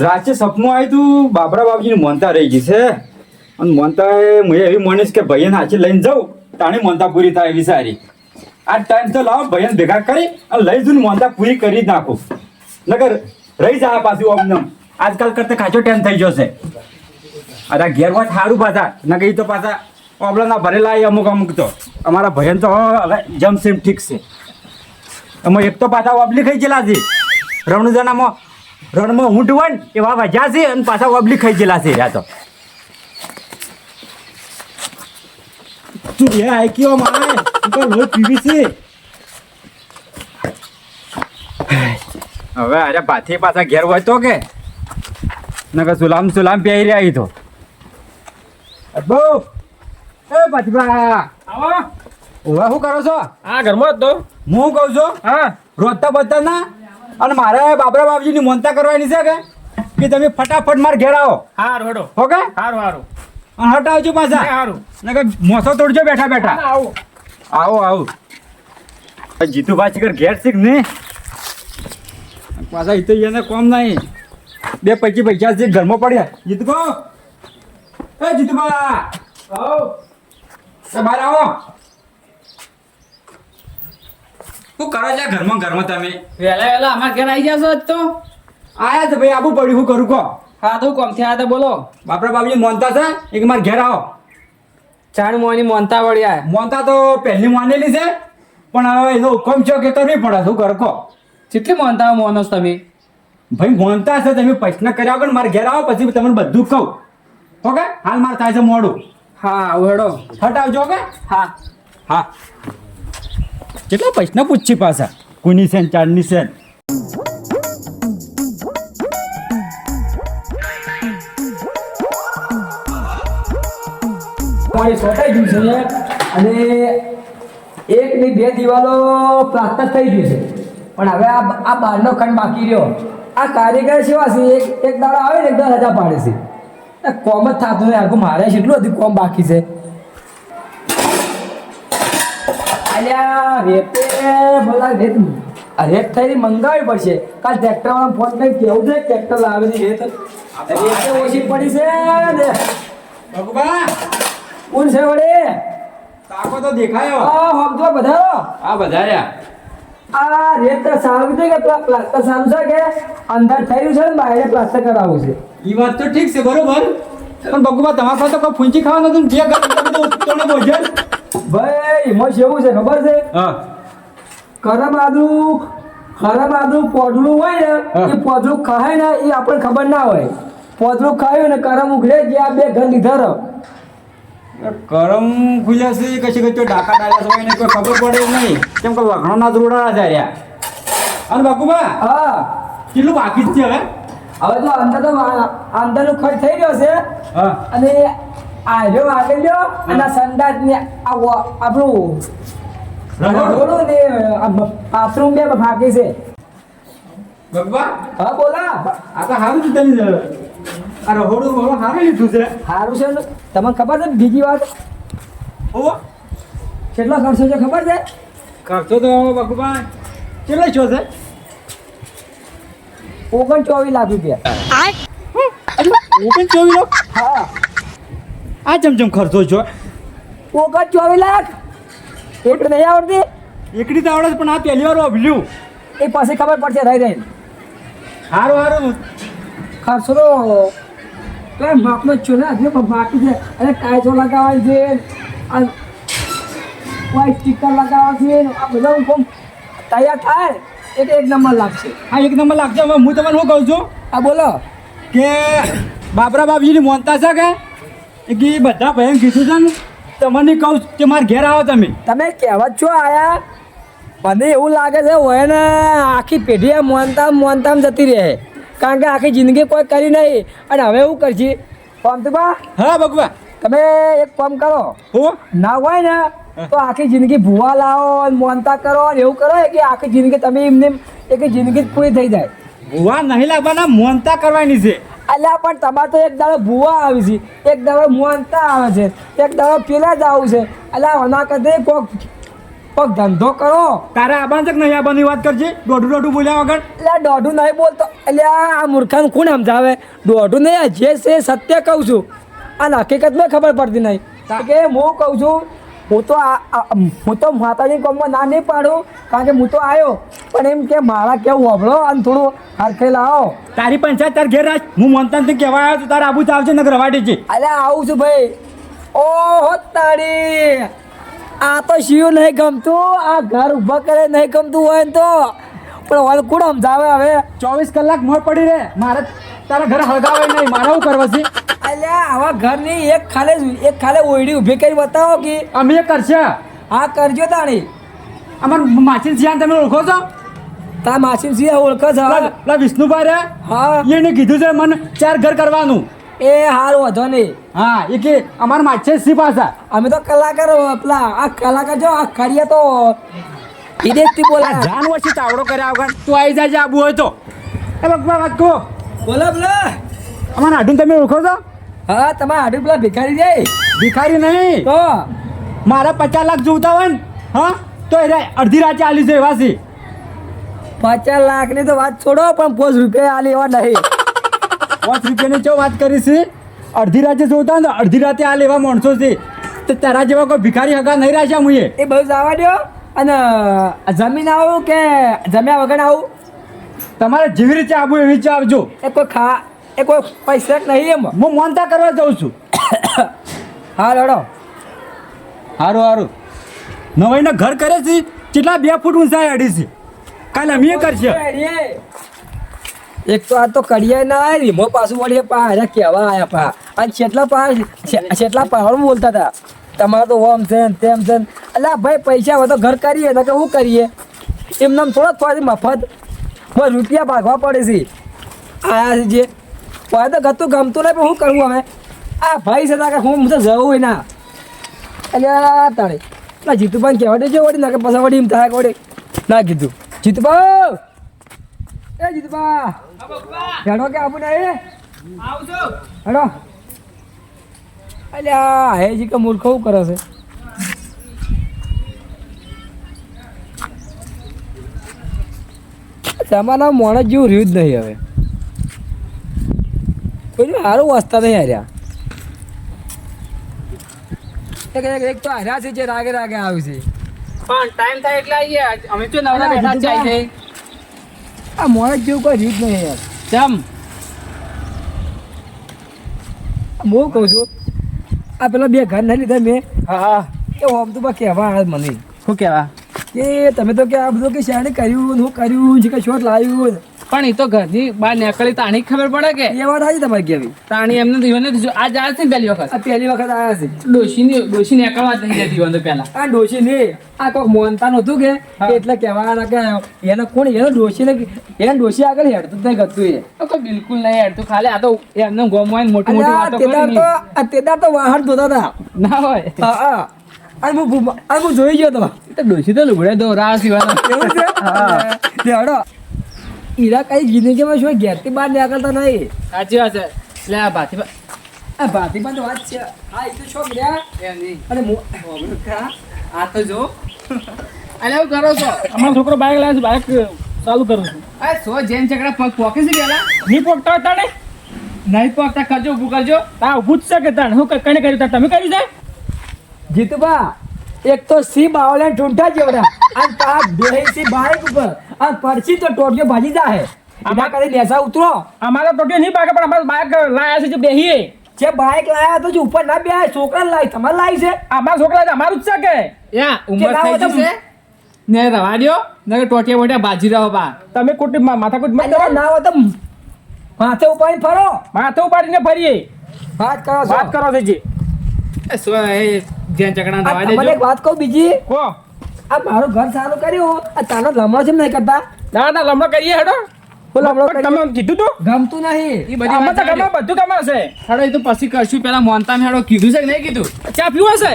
રાતે સપનું આવ્યું તું બાબરા બાબજીની મોનતા રહી ગઈ છે અને મોનતા હું એવી માનીશ કે ભાઈને હાચી લઈને જાઉં તાણી મોનતા પૂરી થાય એવી સારી આ ટાઈમ તો લાવો ભાઈને ભેગા કરી અને લઈ જઈને મોનતા પૂરી કરી જ નાખું નગર રહી જાય પાછું અમને આજકાલ કરતા ખાચો ટાઈમ થઈ જશે અરે ઘેર વાત સારું પાછા નગર એ તો પાછા ઓબલાના ભરેલા અમુક અમુક તો અમારા ભાઈને તો હવે જમસીમ ઠીક છે એમાં એક તો પાછા ઓબલી ખાઈ ગયેલા છે રણુજાનામાં રણમાં ઊંટ હોય ને એવા વજ્યા છે અને પાછા ઓબલી ખાઈ ગયેલા છે રહ્યા તો તું એ આઈક્યો મારે તો લોહી પીવી છે હવે અરે પાછી પાછા ઘેર હોય તો કે નકર સુલામ પહેરી રહ્યા તો બહુ એ પાછા આવો ઓવા શું કરો છો હા ઘરમાં જ તો હું કહું છું હા રોજતા બધા ના અને મારે બાબરા બાબજીની મોનતા કરવાની છે કે તમે ફટાફટ માર ઘેર આવો હારું હેડો ઓકે હારું હારું અને હટાવજો પાછા હારું નકર મોસો તોડજો બેઠા બેઠા આવો આવો આવો જીતુભા શિખર ઘેર શીખ ને પાછા એ તો એને કોમ નહીં બે પૈસા છે ઘરમાં પડ્યા જીતુભા એ જીતુભા આવો બહાર આવો શું કરો છો ઘરમાં તમે વહેલા અમારા ઘર આવી જશો જ તો આયા તો ભાઈ આબુ પડ્યું શું કરું કહો હા તો કોમ થયા તો બોલો બાપરા બાબજી મોનતા છે એક માર ઘેર આવો ચાણ મોની મોનતા વળ્યા મોનતા તો પહેલી માનેલી છે પણ હવે એનો હુકમ છે કે કરવી પડે શું કર કહો કેટલી મોનતા મોનસ તમે ભાઈ મોનતા છે તમે પૈસા કર્યા વગર મારે ઘેર આવો પછી તમને બધું કહું ઓકે હાલ મારે થાય છે મોડું હા આવું હેડો હટાવજો ઓકે હા હા કેટલા પૈસા પૂછી પાછા કુની સેન ચારની સેન પાણી સોટાઈ ગયું છે અને એક ની બે દિવાલો પ્લાસ્ટર થઈ ગયું છે પણ હવે આ બહારનો ખંડ બાકી રહ્યો આ કારીગર સેવા છે એક દાડો આવે ને એક દાડો રજા પાડે છે આ કોમ જ થતું નહીં આખું મારે કેટલું હતું કોમ બાકી છે અલ્યા રેતે બોલા રેત રેત થઈ મંગાવવી પડશે કાલ ટ્રેક્ટરવાળા ફોન કરી કેવું છે ટ્રેક્ટર લાવે છે રેત રેતે ઓછી પડી છે ને ભગવા કોણ છે વડે તાકો તો દેખાયો આ હમજો બધા આ વધાર્યા આ રેત તો સારું છે કે પ્લાસ્ટર સારું છે કે અંદર થયું છે ને બહાર પ્લાસ્ટર કરાવવું છે એ વાત તો ઠીક છે બરોબર પણ બગુબા તમારા પાસે કોઈ ફૂંચી ખાવાનું હતું જે તમે ભોજન ભાઈ એમાં કેવું છે ખબર છે હા કરમ આદુ પોદળું હોય ને એ પોદળું ખાય ને એ આપણને ખબર ના હોય પોદળું ખાયું ને કરમ ઉઘડે જે આ બે ઘર લીધા રહો કરમ ખુલ્યા છે કશી કચ્ચો ડાકા ડાલ્યા છે એને કોઈ ખબર પડે નહીં કેમ કે લખણોના દોરડા જાય અને બાકુબા હા કેટલું બાકી જ છે હવે હવે તો અંદરનો ખર્ચ થઈ ગયો છે હા અને આર્યો આગળ્યો અને સંડાસ ને આપણું રહોડું ને બાથરૂમ બે બાકી છે બાકુબા હા બોલા આ તો સારું છે તમે આ રહોડું બહુ સારું લીધું છે સારું છે ને તમને ખબર છે બીજી વાત ઓ કેટલો ખર્ચો છે ખબર છે ખર્ચો તો બાકુબા કેટલો છો છે 39 લાખ રૂપિયા 39 લાખ હા આ ચમચમ ખર્ચો છો 39 લાખ એટલે નહીં આવડતી એકડી તો આવડે છે પણ આ પહેલી વાર વાપર્યું એ પછી ખબર પડશે રહી રહીને સારું સારું ખર્ચો તો કઈ માપનો જ છો ને હજુ પણ બાકી છે અને ટાઈચો લગાવવાની છે આ કોઈ સ્ટીકર લગાવવા છે આ બધા કોમ તૈયાર થાય એટલે એક નંબર લાગશે હા એક નંબર લાગશે હવે હું તમને શું કહું છું આ બોલો કે બાબરા બાબજીની મોનતા છે કે એ બધા ભાઈને કીધું છે ને તમને કહું કે મારે ઘેર આવો તમે તમે કહેવત છો આયા મને એવું લાગે છે હોય ને આખી પેઢી આ મોનતામ જતી રહે કારણ કે આખી જિંદગી કોઈ કરી નહીં અને હવે એવું કરશે પંતબા હા ભગવા તમે એક કામ કરો હું ના હોય ને તો આખી જિંદગી ભૂવા લાવો ને મોનતા કરો ને એવું કરો કે આખી જિંદગી તમે એમને એક જિંદગી જ પૂરી થઈ જાય ભૂવા નહીં લાવવાના મોનતા કરવાની છે અલ્યા પણ તમારે તો એક દાડો ભૂવા આવે છે એક દાડો મોનતા આવે છે એક દાડો પેલા જ આવું છે અલ્યા ઓના કદે કોક કોક ધંધો કરો. તારે આબાન છે કે નહીં આબાની વાત કરજે દોઢું બોલ્યા વગર. એટલે આ દોઢું નહીં બોલતો એટલે આ મૂર્ખાને કોણ સમજાવે? દોઢું નહીં, આ જે છે સત્ય કહું છું. આ હકીકતમાં ખબર પડતી નહીં કે હું કહું છું. હું તો માતાજી કોમમાં ના નહીં પાડું, કારણ કે હું તો આવ્યો, પણ એમ કે મારા કેવું હોભળો અને થોડું હરખે લાવો. તારી પંચાયત તાર ઘેર રાખ. હું મોનતા ને કહેવા આવ્યો તો તારે આબુ જ આવશે નગર રવાડી છે. અલ્યા આવું છું ભાઈ. ઓહો તારી, આ તો શિવ નહીં ગમતું, આ ઘર ઊભા કરે નહીં ગમતું હોય ને તો, પણ હવે કોણ સમજાવે હવે? 24 કલાક મોર પડી રે મારે તારા ઘર હળગાવે નહીં. મારે શું કરવા છે? અલ્યા આવા ઘરની એક ખાલે ઓયડી ઊભી કરી બતાવો કે અમે કરશે. હા કરજો તાણી. અમાર માછી સિયાન તમે ઓળખો છો? તા માસીમ સિંહ ઓળખો છો? પેલા વિષ્ણુભાઈ રે, હા એને કીધું છે મને 4 ઘર કરવાનું. એ હાલ વધો નહીં. હા એ કે અમાર માછે સી પાછા. અમે તો કલાકાર પેલા આ કલાકાર જો આ ખડીએ તો વિદેશથી બોલા. જાન વચ્ચે તાવડો કર્યા વગર તું આવી જાય આબુ હોય તો. એ બકવા વાત કહો. બોલા બોલા. અમાર આઢું તમે ઓળખો છો? હા તમારા આડું પેલા ભિખારી જાય ભિખારી નહીં, તો મારા 50 લાખ જોતા હોય ને, હા તો એ અડધી રાતે આલી છે એવા છે. 50 લાખની તો વાત છોડો, પણ 5 રૂપિયા આલી એવા નહીં. 5 રૂપિયાની ચો વાત કરી છે? અડધી રાતે જોતા હોય ને અડધી રાતે આ લેવા માણસો છે. તો તારા જેવા કોઈ ભિખારી હગા નહીં રાખ્યા મુએ. એ બધું જવા દો. અને જમીન આવું કે જમ્યા વગર આવું? તમારે જેવી રીતે આવું એવી રીતે આવજો. એ કોઈ પૈસા નહીં એમ. હું મોનતા કરવા જાઉં છું. હા લડો. હારું નવાઈના ઘર કરે છે કેટલા 2 ફૂટ ઊંચા અડી છે. કાલે અમે કરશે. એક તો આ તો કડિયા ના રીમો પાછું વળીએ પા કેવા આયા પા અને છેટલા પહાડ બોલતા હતા તમારે તો ઓમ છે ને તેમ છે. અલા ભાઈ પૈસા હોય તો ઘર કરીએ ને કે શું કરીએ? એમને થોડા થોડા મફત બસ રૂપિયા ભાગવા પડે છે. આયા છે જે તો ગતું ગમતું નહીં, પણ શું કરવું હવે? આ ભાઈ છે કે હું તો જવું હોય ના. અલ્યા તાણે ના જીતુભાઈ કહેવા દેજો વળી ના કે પછી વળી એમ થાય વળી ના કીધું. જીતુભા, એ જીતુભા હેડો કે આપું ને હેડો. અલ્યા હે જી કે મૂર્ખો શું કરે છે? તમારા મોણસ જેવું રહ્યું જ નહીં હવે. કોઈ સારું વાંચતા નહીં હાર્યા. એક તો હાર્યા છે જે રાગે રાગે આવ્યું છે. પણ ટાઈમ થાય એટલે આવીએ. અમે તો નવરા બેઠા જ જાય છે. આ મોણસ જેવું કોઈ રીત નહીં યાર. ચમ હું કહું છું આ પેલા 2 ઘર નહીં લીધા મેં. હા એ આમ તો કહેવા આવે મને શું કહેવા? કે તમે તો કે આ બધું કે શાણે કર્યું હું કર્યું છે કે શોટ લાવ્યું. પણ એ તો ઘરની બહાર નીકળી તાણી ખબર પડે કે એ વાત આવી તમારી કેવી? તાણી એમને જીવન આ જાય છે ને પહેલી વખત. આ પહેલી વખત આવ્યા છે. ડોશી નીકળવા જ નહીં જતી તો પહેલા. આ ડોશી ને આ કોઈક મોનતા નહોતું કે એટલે કહેવાના કે એને કોણ એને ડોશી ને એને ડોશી આગળ હેડતું જ નહીં ગતું. એ તો કોઈ બિલકુલ નહીં હેડતું, ખાલી આ તો એમને ગોમવા મોટી મોટી વાતો કરી. તેદાર તો વાહન ધોતા હતા. ના હોય. હા હું જોઈ ગયો તો. તો ડોશી તો લુગડે દો રાહ સિવાય. એવું છે? હેડો ઈરા કઈ જિંદગીમાં શું ઘેરથી બહાર નીકળતા નહીં. સાચી વાત છે. એટલે આ ભાતી આ ભાતીમાં તો વાત છે. હા એ તો શોખ રહ્યા. અને આ તો જો અરે એવું કરો છો. અમારો છોકરો બાઇક લાવે છે, બાઇક ચાલુ કરું છું. અરે સો જેમ ચકડા પગ પોકે છે પેલા નહીં પોકતા હતા ને? નહીં પોકતા કરજો ઊભું કરજો. આ ઊભું જ છે કે તાણ હું કઈ કર્યું તાણ તમે કર્યું છે? જીતુબા એક તો સી બાવળે ઠૂંઠા જેવડા અને પાક બેહી સી બાઈક ઉપર અને પરસી તો ટોટિયો ભાજી જાય. આમાં કદી બેસા ઉતરો. અમારા ટોટીઓ નહીં પાકે પણ અમારા બાઇક લાયા છે જે બેહીએ. જે બાઈક લાયા તો જે ઉપર ના બેહાય છોકરા લાવી તમારે લાવી છે. અમારા છોકરા છે, અમારું જ છે કે? યા ઉંમર થઈ ગઈ છે ને રવા દ્યો નકર ટોટિયા મોટિયા બાજી રહ્યો બા. તમે કોટી માથાકૂટ મત અલ્યા કરો. ના હોય તો માથે ઉપાડીને ફરો. માથે ઉપાડીને ફરીએ વાત કરો છો. વાત કરો છે જી. એ સો એ જેમ ચકડા આ રવા તમને દેજો. એક વાત કહું બીજી. કો આ મારું ઘર સારું કર્યું આ તાનો લમણો છે નહીં કરતા. ના ના લમણો કરીએ હેડો. હું લમણો પણ કર્યું. તમે કીધું તું ગમતું નહીં. એ બધી આમાં વાત તો જાણજો. ગમે બધું ગમે છે. હેડો એ તો પછી કરશું. પેલા મોનતા હેડો કીધું છે કે નહીં કીધું? ચા પીવો છે?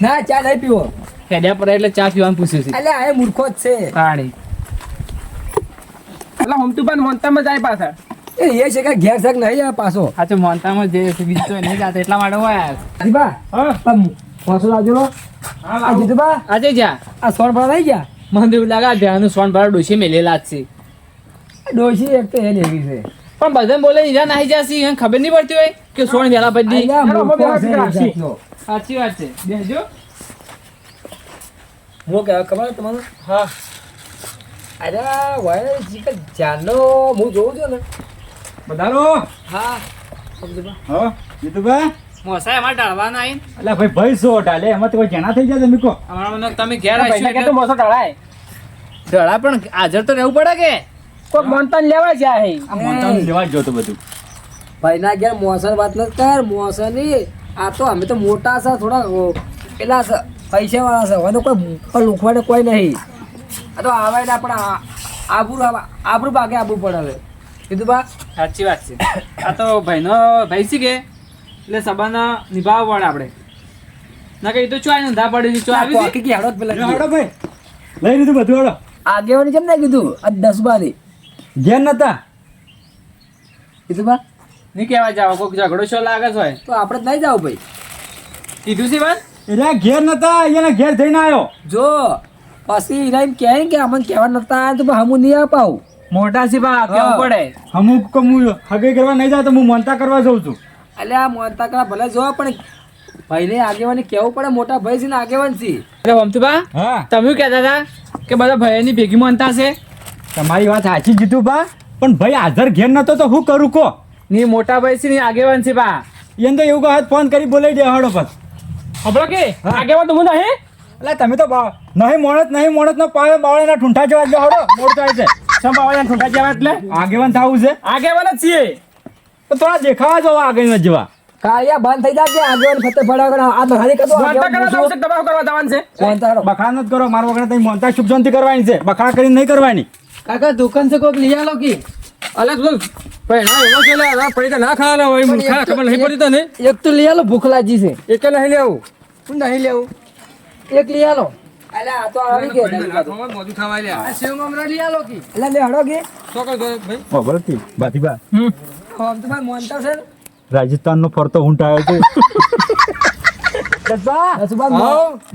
ના ચા નહીં પીવો. હેડ્યા પર એટલે ચા પીવાનું પૂછ્યું છે. અલ્યા આ મૂર્ખો જ છે. પાણી એટલે હમતુભાઈ મોનતામાં જાય પાછા. એ છે કે ઘેર શક નહીં આવે પાછો. સાચું મોનતામાં જે બીજું તો નહીં જાતે એટલા માટે હોય. હરીબા હા પણ વાંચો લાવજો. આ જીતુભા આજે જા આ સોન ભરા થઈ ગયા મને તો એવું લાગે આ ધ્યાનનું સોન ભરા ડોશી મેલેલા જ છે ડોશી એક તો એ લેવી છે પણ બધા બોલે ઈરા નાહી જાસી એને ખબર નહીં પડતી હોય કે સોન વેલા પડી અલ્યા, મૂર્ખો છે એ રાખી. જાતનો. સાચી વાત છે બેસજો હું કહેવા ખબર તમારું હા અરે વાય જીકર જાનો હું જોઉં છું ને બધારો હા સમજુભા હા જીતુભાઈ મોસાય અમારે ઢાળવાના આવીને અલ્યા ભાઈ ભાઈ સો ટાલે એમાં તો કોઈ જણા થઈ જાય તમે કહો અમારા મને તમે ઘેર ભાઈને આવીશું કે તો એટલે મોસો ઢળાય ઢળા પણ હાજર તો રહેવું પડે કે કોક મોનતા લેવા જાય આ મોનતાનું લેવા જ જોતું બધું ભાઈના ઘેર મોસર વાત નથી કર મોસર ની આ તો અમે તો મોટા છે થોડા પેલા છે પૈસા વાળા છે હવે તો કોઈ લુખવાડે કોઈ નહીં આ તો આવે ને આપણે આબરૂ ભાગે આબુ પડે હવે કીધું બા સાચી વાત છે આ તો ભાઈનો ભાઈ છે કે એટલે સંબંધ નિભાવવા પડે આપણે ના કઈ તો ચોય નોંધા પડી ચો આવી પોકી કે હેડો જ પેલા હાડો ભાઈ લઈ લીધું બધું હાડો આગેવાની કેમ ના કીધું આ 10 બારી ઘેર નતા કીધું બા નહીં કહેવા જાવ કોઈક ઝઘડો છો લાગે છે હોય તો આપણે જ નહીં જાવ ભાઈ કીધું છે વાત એટલે ઘેર નતા અહીંયા ઘેર જઈને આવ્યો જો પછી ઈરા એમ કહે કે અમને કહેવા નતા આવ્યા તો હમું નહીં અપાવું મોટા છે બા કેવું હા. પડે અમુક હું હગે કરવા નહીં જાય તો હું મોનતા કરવા જઉં છું એટલે આ મોનતા કરા ભલે જોવા પણ ભાઈને આગેવાની કહેવું પડે મોટા ભાઈ છે ને આગેવાન છે અરે વમતુબા હા તમે શું કહેતા હતા કે બધા ભાઈની ભેગી માનતા છે તમારી વાત સાચી જીતું બા પણ ભાઈ હાજર ઘેર નતો તો હું કરું કો ની મોટા ભાઈ છે ની આગેવાન છે બા એને તો એવું કહે ફોન કરી બોલાવી દે હાડો બસ હબળો કે હા. આગેવાન તો હું નહીં એટલે તમે તો નહીં મોણત નો પાવે બાવળીના ઠૂંઠા જેવા જ હાડો મોડ થાય છે સંભાવના ઠુંઠા જેવા એટલે આગેવાન થવું છે આગેવાન જ છીએ તો થોડા દેખાવા જોવા આગેવાન જેવા કાયા બંધ થઈ જાય કે આગેવાન ફતે ફડાવ આ બહારી કતો મોનતા કરવા જવું છે દબાવ કરવા જવાનું છે મોનતા કરો બખાડા નથી કરો મારા વગર તમે મોનતા શુભ શાંતિ કરવાની છે બખાડા કરીને નહીં કરવાની કાકા દુકાન છે કોઈક લઈ આલો કે અલે તું પૈણા એવો છે લે આ પડી તો ના ખાવાના હોય મૂર્ખા ખબર નહીં પડી તને એક તો લઈ આલો ભૂખ લાગી છે એક નહીં લેવું હું નહીં લેવું એક લઈ આલો અલે આ તો આવી કે મોજું ખાવા લે આ સેવ મમરા લઈ આલો કે એટલે લે હડો કે તો કર દો ભાઈ ઓ બરતી બાતીબા હમ તો ભાઈ મોનતા છે રાજસ્થાન નો ફરતો ઊંટ આવ્યો છે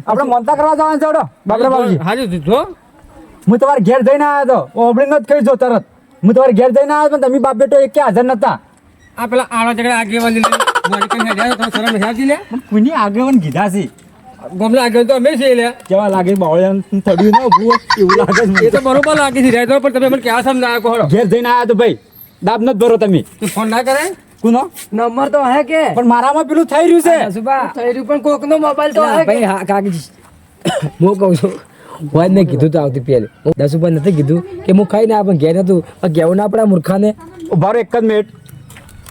આપણે મોનતા કરવા જવાનું છે હાડો બાબરા બાબુજી હાજુ દીધો હું તમારે ઘેર જઈને આવ્યો હતો ઓબળી નથી કહી જો તરત હું તમારે ઘેર જઈને આવ્યો પણ તમે બાપ બેટો એક કે હાજર નતા આ પેલા આળો ઝઘડા આગેવાન લે મોરી કઈ હેડ્યા તો શરમ હેડી લે પણ કોઈની આગેવાન કીધા છે ગમલા આગેવાન તો અમે છે લે કેવા લાગે બાવળિયા થડ્યું ના ઉભું હોય એવું લાગે છે એ મને તો બરોબર લાગે છે રહેતો પણ તમે મને ક્યાં સમજ ના કહો ઘેર જઈને આવ્યા તો ભાઈ દાબ નથી ભરો તમે તું ફોન ના કરે કુનો નંબર તો હે કે પણ મારામાં પેલું થઈ રહ્યું છે સુબા થઈ રહ્યું પણ કોકનો મોબાઈલ તો હે ભાઈ હા કાકી હું કહું છું હોય ને કીધું તો આવતી પહેલે હું 10 ઉપર નથી કીધું કે હું ખાઈ ના પણ ઘેર નતું પણ કેવું ના આપણા મૂર્ખાને ઉભારો એક જ મિનિટ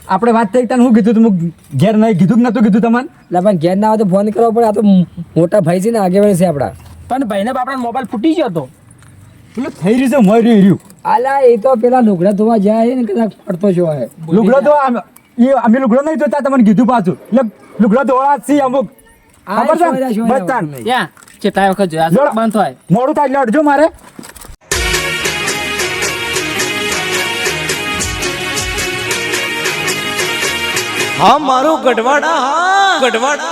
આપણે વાત થઈ તને શું કીધું તું ઘેર નહીં કીધું કે નતું કીધું તમને એટલે પણ ઘેર ના આવે તો ફોન કરવો પડે આ તો મોટા ભાઈ છે ને આગેવાન છે આપણા પણ ભાઈને બાપડા મોબાઈલ ફૂટી ગયો તો પેલું થઈ રહ્યું છે મરી રહ્યું આલા એ તો પેલા લુગડા ધોવા જાય ને કદાચ પડતો જો હે લુગડો તો અમે લુગડો નહીં ધોતા તમને કીધું પાછું એટલે લુગડો ધોળા જ છીએ અમુક ખબર છે ને? બસ તાન. ત્યાં ચેતા વખત જોયા જોડો. બંધ હોય મોડું થાય એટલે અડજો મારે હા મારું ગઢવાડા હા ગઢવાડા